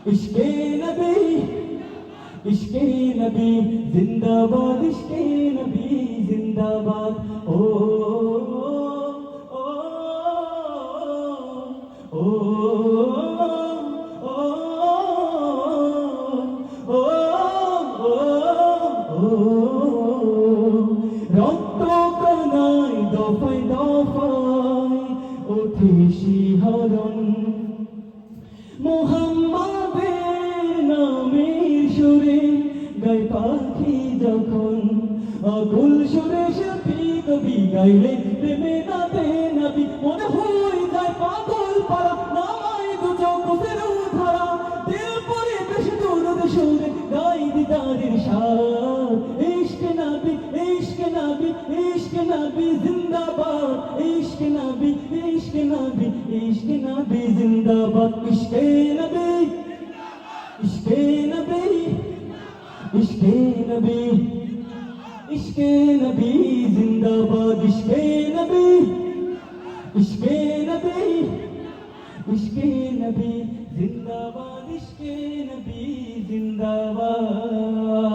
इश्के नबी इश्के नबी जिंदाबाद इश्के नबी जिंदाबाद ओ ओ ओ রক্ত কানায় দফায় দফায় ওঠে শিহরণ মুহাম্মাদের নামের সুরে গায় পাখি যখন আকুল সুরে সাথী কবি গাইলে প্রেমে নাতে নাবি মনে হয়ে যায় পাগল পারা নামায় দু চোখের ধারা দিল পরে বেশ দরদ সুরে গাই দিদারের সাথ ইশক নবী ইশক নবী ইশক নবী জিন্দাবাদ ইশক নবী ইশক নবী ইশক নবী জিন্দাবাদ ইশকে নবী ইশকে নবী ইশকে নবী ইশকে নবী জিন্দাবাদ ইশকে নবী ইশকে নবী ইশকে নবী জিন্দাবাদ ইশকে নবী জিন্দাবাদ